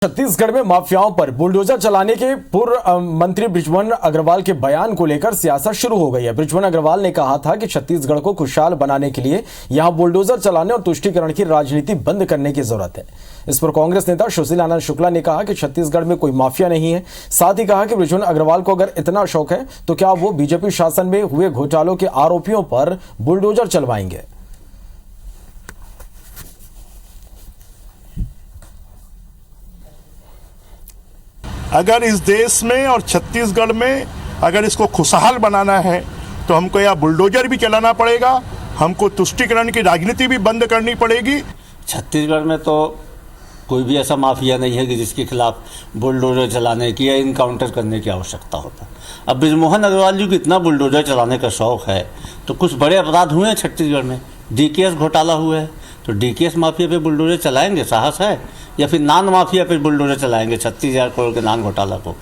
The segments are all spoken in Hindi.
छत्तीसगढ़ में माफियाओं पर बुलडोजर चलाने के पूर्व मंत्री बृजमोहन अग्रवाल के बयान को लेकर सियासत शुरू हो गई है। बृजमोहन अग्रवाल ने कहा था कि छत्तीसगढ़ को खुशहाल बनाने के लिए यहां बुलडोजर चलाने और तुष्टीकरण की राजनीति बंद करने की जरूरत है। इस पर कांग्रेस नेता सुशील आनंद शुक्ला ने कहा कि छत्तीसगढ़ में कोई माफिया नहीं है। साथ ही कहा कि बृजमोहन अग्रवाल को अगर इतना शौक है तो क्या वो बीजेपी शासन में हुए घोटालों के आरोपियों पर बुलडोजर चलवाएंगे। अगर इस देश में और छत्तीसगढ़ में अगर इसको खुशहाल बनाना है तो हमको या बुलडोजर भी चलाना पड़ेगा, हमको तुष्टीकरण की राजनीति भी बंद करनी पड़ेगी। छत्तीसगढ़ में तो कोई भी ऐसा माफिया नहीं है कि जिसके खिलाफ बुलडोजर चलाने की या इनकाउंटर करने की आवश्यकता होता। अब बृजमोहन अग्रवाल जी को इतना बुलडोजर चलाने का शौक है तो कुछ बड़े अपराध हुए हैं छत्तीसगढ़ में। डीकेएस घोटाला हुआ है तो डीकेएस माफिया पे बुलडोजर चलाएंगे, साहस है? या फिर नान माफिया पे बुलडोजर चलाएंगे 36,000 करोड़ के नान घोटाला को।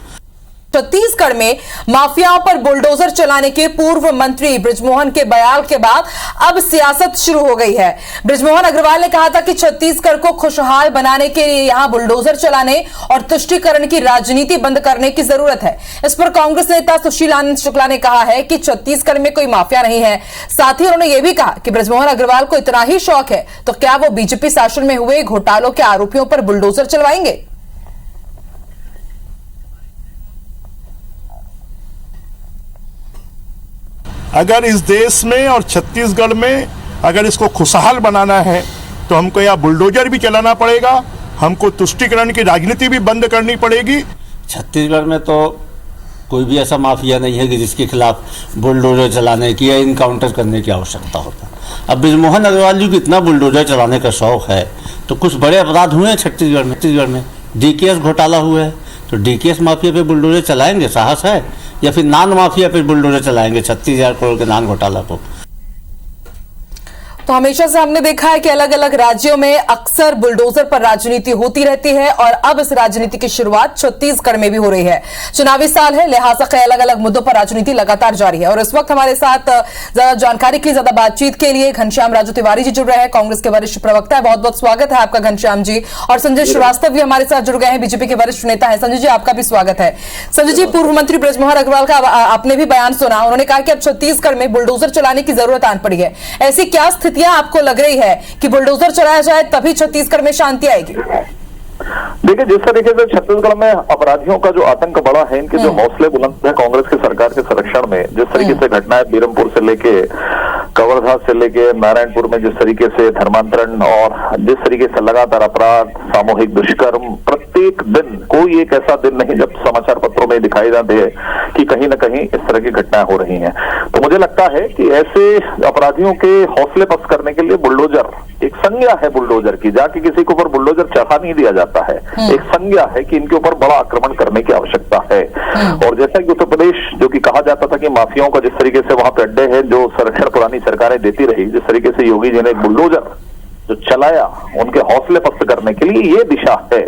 छत्तीसगढ़ में माफियाओं पर बुलडोजर चलाने के पूर्व मंत्री बृजमोहन के बयान के बाद अब सियासत शुरू हो गई है। बृजमोहन अग्रवाल ने कहा था कि छत्तीसगढ़ को खुशहाल बनाने के लिए यहां बुलडोजर चलाने और तुष्टीकरण की राजनीति बंद करने की जरूरत है। इस पर कांग्रेस नेता सुशील आनंद शुक्ला ने कहा है कि छत्तीसगढ़ में कोई माफिया नहीं है। साथ ही उन्होंने यह भी कहा कि बृजमोहन अग्रवाल को इतना ही शौक है तो क्या वो बीजेपी शासन में हुए घोटालों के आरोपियों पर बुलडोजर चलवाएंगे। अगर इस देश में और छत्तीसगढ़ में अगर इसको खुशहाल बनाना है तो हमको या बुलडोजर भी चलाना पड़ेगा, हमको तुष्टीकरण की राजनीति भी बंद करनी पड़ेगी। छत्तीसगढ़ में तो कोई भी ऐसा माफिया नहीं है कि जिसके खिलाफ बुलडोजर चलाने की या इनकाउंटर करने की आवश्यकता होता। अब बृजमोहन अग्रवाल जी को इतना बुलडोजर चलाने का शौक है तो कुछ बड़े अपराध हुए हैं छत्तीसगढ़ में। डीकेएस घोटाला हुआ है तो डीकेएस माफिया पे बुलडोजर चलाएंगे, साहस है? या फिर नान माफिया पे बुलडोजर चलाएंगे 36,000 करोड़ के नान घोटाला को। तो हमेशा से हमने देखा है कि अलग अलग राज्यों में अक्सर बुलडोजर पर राजनीति होती रहती है और अब इस राजनीति की शुरुआत छत्तीसगढ़ में भी हो रही है। चुनावी साल है, लिहाजा के अलग अलग मुद्दों पर राजनीति लगातार जारी है और इस वक्त हमारे साथ ज्यादा जानकारी के लिए, ज्यादा बातचीत के लिए घनश्याम राजू तिवारी जी जुड़ रहे हैं, कांग्रेस के वरिष्ठ प्रवक्ता है। बहुत बहुत स्वागत है आपका घनश्याम जी। और संजय श्रीवास्तव भी हमारे साथ जुड़ गए हैं, बीजेपी के वरिष्ठ नेता है। संजय जी, आपका भी स्वागत है। संजय जी, पूर्व मंत्री बृजमोहन अग्रवाल का आपने भी बयान सुना। उन्होंने कहा कि अब छत्तीसगढ़ में बुलडोजर चलाने की जरूरत आन पड़ी है। ऐसी क्या स्थितियां आपको लग रही है कि बुलडोजर चलाया जाए तभी छत्तीसगढ़ में शांति आएगी? देखिए, जिस तरीके से छत्तीसगढ़ में अपराधियों का जो आतंक बढ़ा है, इनके जो हौसले बुलंद है कांग्रेस की सरकार के संरक्षण में, जिस तरीके से घटनाएं बीरमपुर से लेके कवर्धा से लेके नारायणपुर में जिस तरीके से धर्मांतरण और जिस तरीके से लगातार अपराध, सामूहिक दुष्कर्म, प्रत्येक दिन कोई एक ऐसा दिन नहीं जब समाचार पत्रों में दिखाई ना दे कि कहीं ना कहीं इस तरह की घटनाएं हो रही हैं। तो मुझे लगता है कि ऐसे अपराधियों के हौसले पस्त करने के लिए बुलडोजर एक संज्ञा है। बुलडोजर की जाके किसी के ऊपर बुलडोजर चढ़ा नहीं दिया जाता है, एक संज्ञा है कि इनके ऊपर बड़ा आक्रमण करने की आवश्यकता है। और जैसा कि उत्तर प्रदेश, जो कि कहा जाता था कि माफियाओं का जिस तरीके से वहां पे अड्डे हैं, जो संरक्षण पुरानी सरकारें देती रही, जिस तरीके से योगी जी ने बुलडोजर जो चलाया उनके हौसले पस्त करने के लिए, ये दिशा है।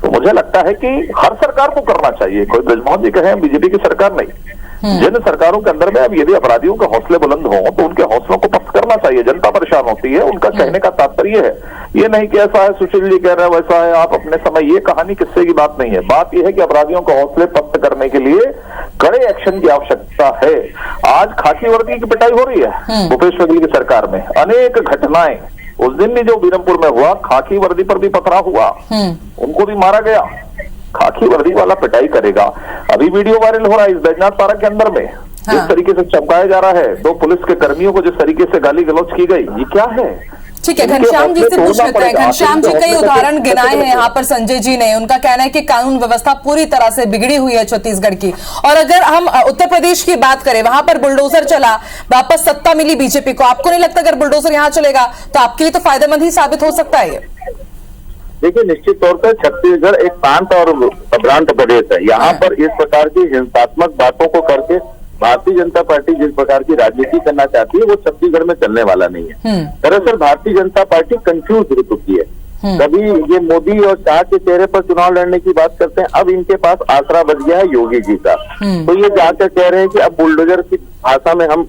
तो मुझे लगता है कि हर सरकार को करना चाहिए, कोई बृजमोहन जी कहे बीजेपी की सरकार नहीं, जिन सरकारों के अंदर में अब यदि अपराधियों के हौसले बुलंद हो तो उनके हौसलों को पस्त करना चाहिए। जनता परेशान होती है, उनका कहने का तात्पर्य है ये नहीं कि ऐसा है सुशील जी कह रहे हैं वैसा है आप अपने समय, ये कहानी किस्से की बात नहीं है। बात यह है कि अपराधियों के हौसले पस्त करने के लिए कड़े एक्शन की आवश्यकता है। आज खाकी वर्दी की पिटाई हो रही है भूपेश बघेल की सरकार में, अनेक घटनाएं, उस दिन भी जो बीरमपुर में हुआ, खाकी वर्दी पर भी पथराव हुआ, उनको भी मारा गया। खाकी वर्दी वाला पिटाई करेगा। अभी वीडियो वायरल हो रहा है इस बैजनाथ पार्क के अंदर में, जिस तरीके से चमकाया जा रहा है, 2 पुलिस के कर्मियों को जिस तरीके से गाली गलौज की गई, ये क्या है? ठीक है, घनश्याम जी से पूछ लेते हैं। घनश्याम जी कई उदाहरण गिनाए हैं यहाँ पर संजय जी ने। उनका कहना है कि कानून व्यवस्था पूरी तरह से बिगड़ी हुई है छत्तीसगढ़ की। और अगर हम उत्तर प्रदेश की बात करें, वहां पर बुलडोजर चला, वापस सत्ता मिली बीजेपी को, आपको नहीं लगता अगर बुलडोजर यहाँ चलेगा तो आपके लिए तो फायदेमंद ही साबित हो सकता है ये? देखिए, निश्चित तौर पर छत्तीसगढ़ एक शांत और भ्रांत प्रदेश है। यहाँ पर इस प्रकार की हिंसात्मक बातों को करके भारतीय जनता पार्टी जिस प्रकार की राजनीति करना चाहती है वो छत्तीसगढ़ में चलने वाला नहीं है। दरअसल भारतीय जनता पार्टी कंफ्यूज हो चुकी है। कभी ये मोदी और शाह के चेहरे पर चुनाव लड़ने की बात करते हैं, अब इनके पास आसरा बच गया है योगी जी का। तो ये जाकर कह रहे हैं कि अब बुलडोजर की भाषा में हम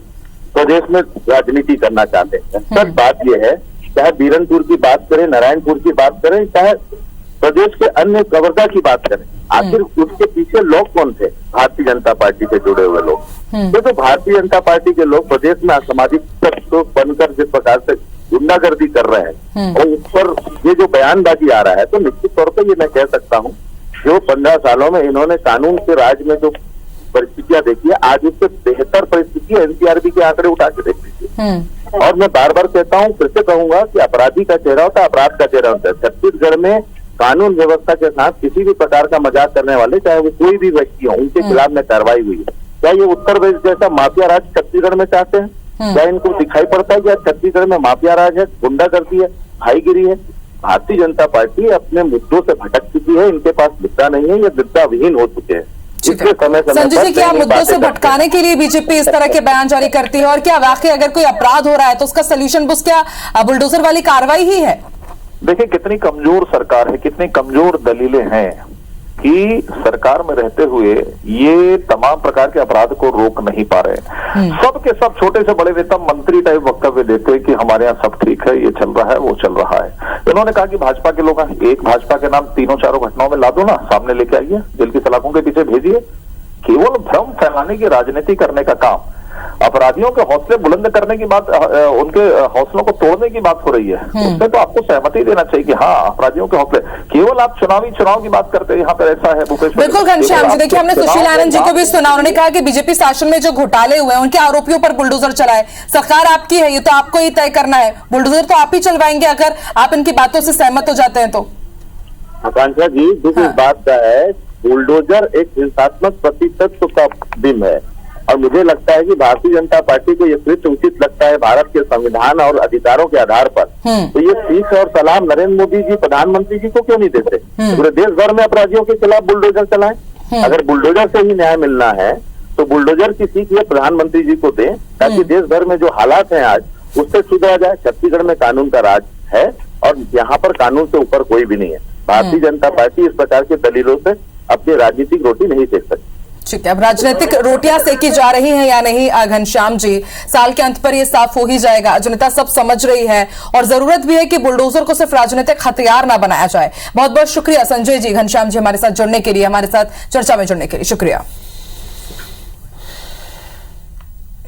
प्रदेश में राजनीति करना चाहते हैं। सच बात यह है, चाहे बीरनपुर की बात करें, नारायणपुर की बात करें, चाहे प्रदेश के अन्य कवर्धा की बात करें, आखिर उसके पीछे लोग कौन थे? भारतीय जनता पार्टी से जुड़े हुए लोग। तो भारतीय जनता पार्टी के लोग प्रदेश में असामाजिक तत्व बनकर जिस प्रकार से गुंडागर्दी कर रहे हैं और उस पर ये जो बयानबाजी आ रहा है, तो निश्चित तौर पर ये मैं कह सकता हूँ, जो 15 सालों में इन्होंने कानून के राज में जो परिस्थितियां देखी है, आज उससे बेहतर परिस्थिति एनसीआरबी के आंकड़े उठा के देख लीजिए। और मैं बार बार कहता हूँ, फिर से कहूंगा कि अपराधी का चेहरा होता है, अपराध का चेहरा होता है। छत्तीसगढ़ में कानून व्यवस्था के साथ किसी भी प्रकार का मजाक करने वाले, चाहे वो कोई भी व्यक्ति हो, उनके खिलाफ में कार्रवाई हुई है। क्या ये उत्तर प्रदेश जैसा माफिया राज छत्तीसगढ़ में चाहते हैं? क्या इनको दिखाई पड़ता है कि छत्तीसगढ़ में माफिया राज है, गुंडागर्दी है, भाईगिरी है? भारतीय जनता पार्टी अपने मुद्दों से भटक चुकी है, इनके पास मुद्दा नहीं है, ये मुद्दा विहीन हो चुके हैं। संजय जी, क्या मुद्दों से भटकाने के लिए बीजेपी इस तरह के बयान जारी करती है? और क्या वाकई अगर कोई अपराध हो रहा है तो उसका सोल्यूशन बस क्या बुलडोजर वाली कार्रवाई ही है? देखिए कितनी कमजोर सरकार है, कितनी कमजोर दलीलें हैं कि सरकार में रहते हुए ये तमाम प्रकार के अपराध को रोक नहीं पा रहे। सब के सब छोटे से बड़े नेता मंत्री टाइप वक्तव्य देते हैं कि हमारे यहाँ सब ठीक है, ये चल रहा है, वो चल रहा है। इन्होंने कहा कि भाजपा के लोग एक भाजपा के नाम तीनों चारों घटनाओं में ला दो ना, सामने लेके आइए, जेल की सलाखों के पीछे भेजिए। केवल भ्रम फैलाने की राजनीति करने का काम, अपराधियों के हौसले बुलंद करने की बात, उनके हौसलों को तोड़ने की बात हो रही है। उसमें तो आपको सहमति देना चाहिए कि हाँ, अपराधियों के हौसले, केवल आप चुनाव की बात करते हैं। यहाँ पर ऐसा है भूपेश, बिल्कुल घनश्याम जी, देखिए हमने सुशील आनंद जी को भी सुना, उन्होंने कहा कि बीजेपी शासन में जो घोटाले हुए हैं उनके आरोपियों पर बुलडोजर चलाए। सरकार आपकी है, ये तो आपको ही तय करना है, बुलडोजर तो आप ही चलवाएंगे अगर आप इनकी बातों से सहमत हो जाते हैं तो। आकांक्षा जी, दुख इस बात का है, बुलडोजर एक हिंसात्मक प्रतितत्व का बिंब है और मुझे लगता है कि भारतीय जनता पार्टी को ये कृत्य उचित लगता है भारत के संविधान और अधिकारों के आधार पर। तो ये सीख और सलाम नरेंद्र मोदी जी प्रधानमंत्री जी को क्यों नहीं देते? पूरे देश भर में अपराधियों के खिलाफ बुलडोजर चलाएं। अगर बुलडोजर से ही न्याय मिलना है तो बुलडोजर की सीख ये प्रधानमंत्री जी को दें, ताकि देश भर में जो हालात हैं आज उससे सुधरा जाए। छत्तीसगढ़ में कानून का राज है और यहाँ पर कानून से ऊपर कोई भी नहीं है। भारतीय जनता पार्टी इस प्रकार के दलीलों से अपनी राजनीतिक रोटी नहीं सेक सकती। ठीक है, अब राजनीतिक रोटियां सेकी जा रही हैं या नहीं घनश्याम जी, साल के अंत पर ये साफ हो ही जाएगा। जनता सब समझ रही है और जरूरत भी है कि बुलडोजर को सिर्फ राजनीतिक हथियार ना बनाया जाए। बहुत बहुत शुक्रिया संजय जी, घनश्याम जी हमारे साथ जुड़ने के लिए, हमारे साथ चर्चा में जुड़ने के लिए शुक्रिया।